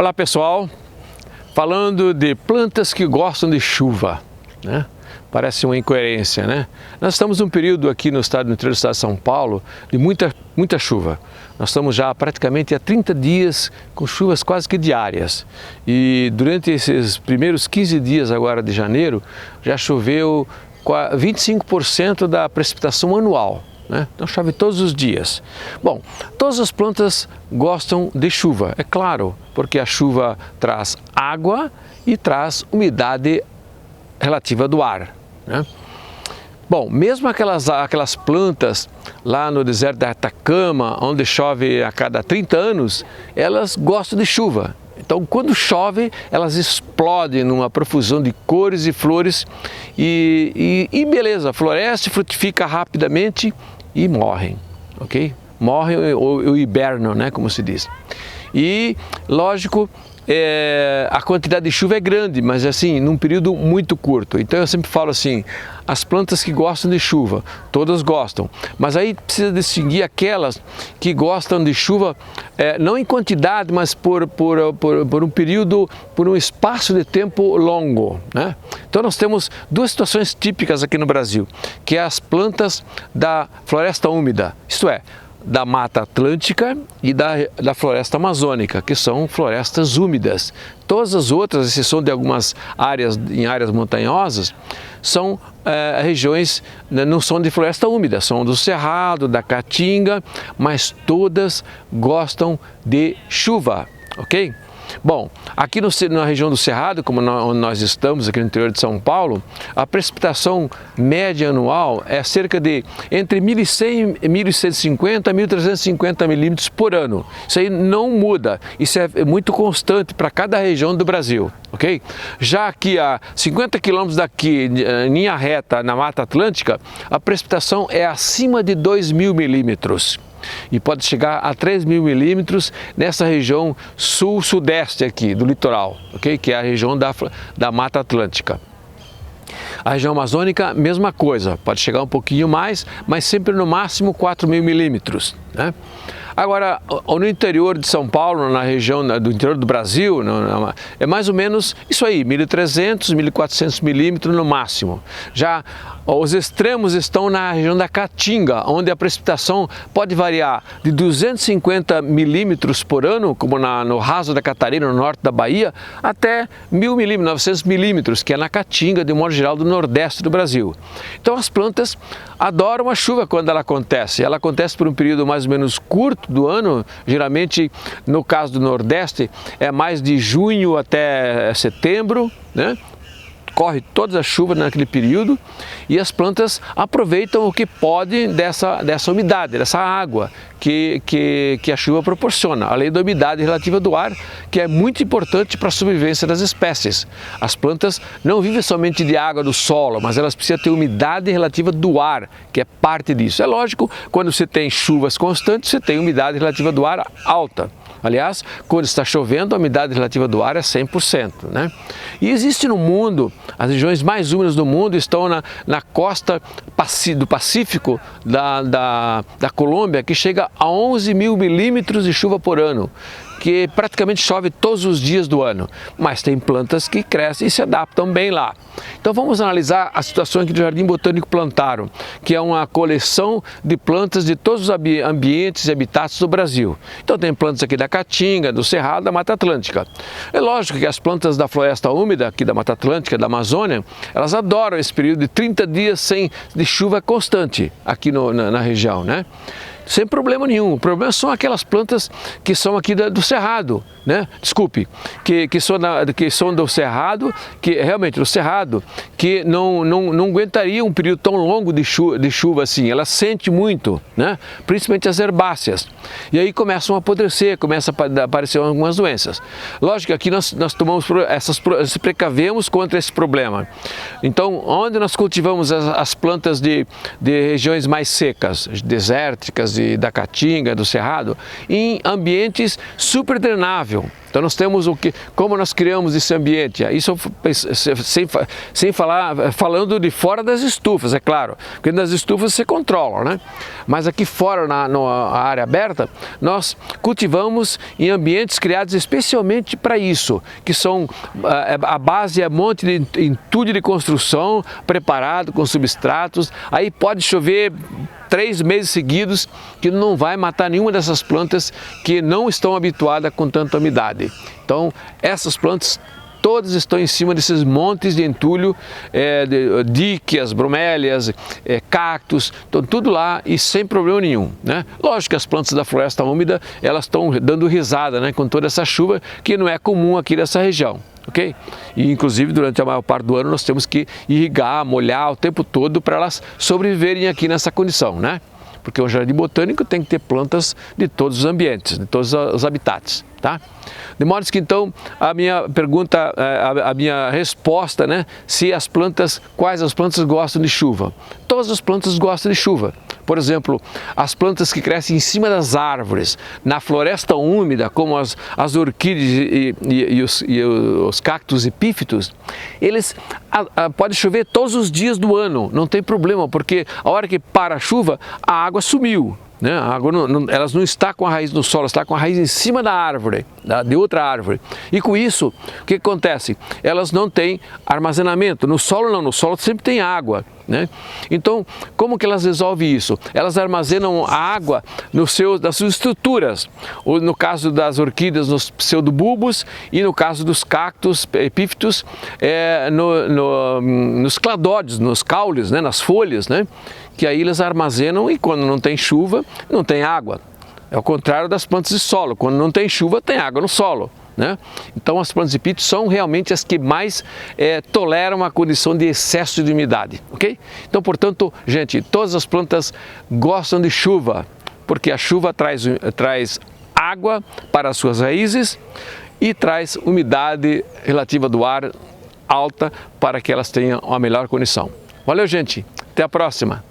Olá pessoal, falando de plantas que gostam de chuva, né? Parece uma incoerência, né? Nós estamos num período aqui no interior do estado de São Paulo de muita chuva. Nós estamos já praticamente há 30 dias com chuvas quase que diárias. E durante esses primeiros 15 dias agora de janeiro, já choveu 25% da precipitação anual. Então chove todos os dias. Bom, todas as plantas gostam de chuva, é claro, porque a chuva traz água e traz umidade relativa do ar, né? Bom, mesmo aquelas plantas lá no deserto da Atacama, onde chove a cada 30 anos, elas gostam de chuva. Então, quando chove, elas explodem numa profusão de cores e flores e beleza, floresce, frutifica rapidamente e morrem, ok? Morrem ou hibernam, né, como se diz. E, lógico, a quantidade de chuva é grande, mas assim, num período muito curto. Então eu sempre falo assim, as plantas que gostam de chuva, todas gostam, mas aí precisa distinguir aquelas que gostam de chuva, não em quantidade, mas por um período, por um espaço de tempo longo, né? Então nós temos duas situações típicas aqui no Brasil, que é as plantas da floresta úmida, isto é, da Mata Atlântica e da Floresta Amazônica, que são florestas úmidas. Todas as outras, exceção de algumas áreas, em áreas montanhosas, são regiões, não são de floresta úmida, são do Cerrado, da Caatinga, mas gostam de chuva, ok? Bom, aqui na região do Cerrado, como nós estamos aqui no interior de São Paulo, a precipitação média anual é cerca de entre 1.100, 1.150 a 1.350 milímetros por ano. Isso aí não muda, isso é muito constante para cada região do Brasil, ok? Já aqui a 50 quilômetros daqui, em linha reta, na Mata Atlântica, a precipitação é acima de 2.000 milímetros. E pode chegar a 3.000 milímetros nessa região sul-sudeste aqui do litoral, ok? Que é a região da Mata Atlântica. A região amazônica, mesma coisa, pode chegar um pouquinho mais, mas sempre no máximo 4.000 milímetros, né? Agora, no interior de São Paulo, na região do interior do Brasil, é mais ou menos isso aí, 1.300, 1.400 milímetros no máximo. Já os extremos estão na região da Caatinga, onde a precipitação pode variar de 250 milímetros por ano, como no Raso da Catarina, no norte da Bahia, até 1.000 milímetros, 900 milímetros, que é na Caatinga, de modo geral, do nordeste do Brasil. Então as plantas adoram a chuva quando ela acontece. Ela acontece por um período mais ou menos curto do ano, geralmente no caso do Nordeste é mais de junho até setembro, né? Corre toda a chuva naquele período e as plantas aproveitam o que pode dessa umidade, dessa água que a chuva proporciona, além da umidade relativa do ar, que é muito importante para a sobrevivência das espécies. As plantas não vivem somente de água do solo, mas elas precisam ter umidade relativa do ar, que é parte disso. É lógico, quando você tem chuvas constantes, você tem umidade relativa do ar alta. Aliás, quando está chovendo, a umidade relativa do ar é 100%, né? E existe no mundo, as regiões mais úmidas do mundo estão na costa do Pacífico da Colômbia, que chega a 11.000 milímetros de chuva por ano, que praticamente chove todos os dias do ano, mas tem plantas que crescem e se adaptam bem lá. Então vamos analisar a situação aqui do Jardim Botânico Plantaro, que é uma coleção de plantas de todos os ambientes e habitats do Brasil. Então tem plantas aqui da Caatinga, do Cerrado, da Mata Atlântica. É lógico que as plantas da floresta úmida, aqui da Mata Atlântica, da Amazônia, elas adoram esse período de 30 dias de chuva constante aqui na região, né? Sem problema nenhum. O problema são aquelas plantas que são aqui do Cerrado, né? Desculpe, que são do Cerrado, que realmente do Cerrado, que não aguentaria um período tão longo de chuva assim. Ela sente muito, né? Principalmente as herbáceas. E aí começam a apodrecer, começam a aparecer algumas doenças. Lógico que aqui nós tomamos se precavemos contra esse problema. Então, onde nós cultivamos as plantas de regiões mais secas, desérticas, estufas e da caatinga, do cerrado, em ambientes super drenável. Então nós temos como nós criamos esse ambiente, isso sem falar, falando de fora das estufas, é claro, porque nas estufas você controla, né? Mas aqui fora, na área aberta, nós cultivamos em ambientes criados especialmente para isso, que são, a base é um monte de entulho de construção, preparado com substratos, aí pode chover 3 meses seguidos que não vai matar nenhuma dessas plantas que não estão habituadas com tanta umidade. Então, essas plantas todas estão em cima desses montes de entulho, díquias, bromélias, cactos, estão tudo lá e sem problema nenhum, né? Lógico que as plantas da floresta úmida, elas estão dando risada, né, com toda essa chuva que não é comum aqui nessa região. Ok? E inclusive durante a maior parte do ano nós temos que irrigar, molhar o tempo todo para elas sobreviverem aqui nessa condição, né? Porque o jardim botânico tem que ter plantas de todos os ambientes, de todos os habitats, tá? De modo que então a minha pergunta, a minha resposta, né? Quais as plantas gostam de chuva? Todas as plantas gostam de chuva. Por exemplo, as plantas que crescem em cima das árvores, na floresta úmida, como as orquídeas e os cactos epífitos, eles pode chover todos os dias do ano, não tem problema, porque a hora que para a chuva, a água sumiu. Né? A água elas não estão com a raiz no solo, está com a raiz em cima da árvore, de outra árvore. E com isso, o que acontece? Elas não têm armazenamento. No solo não, no solo sempre tem água. Né? Então, como que elas resolvem isso? Elas armazenam a água nas suas estruturas, ou no caso das orquídeas, nos pseudobulbos, e no caso dos cactos epífitos, nos cladódios, nos caules, né? Nas folhas, né? Que aí eles armazenam e quando não tem chuva, não tem água. É o contrário das plantas de solo, quando não tem chuva, tem água no solo. Né? Então as plantas epífitas são realmente as que mais toleram a condição de excesso de umidade, ok? Então, portanto, gente, todas as plantas gostam de chuva, porque a chuva traz água para as suas raízes e traz umidade relativa do ar alta para que elas tenham uma melhor condição. Valeu, gente! Até a próxima!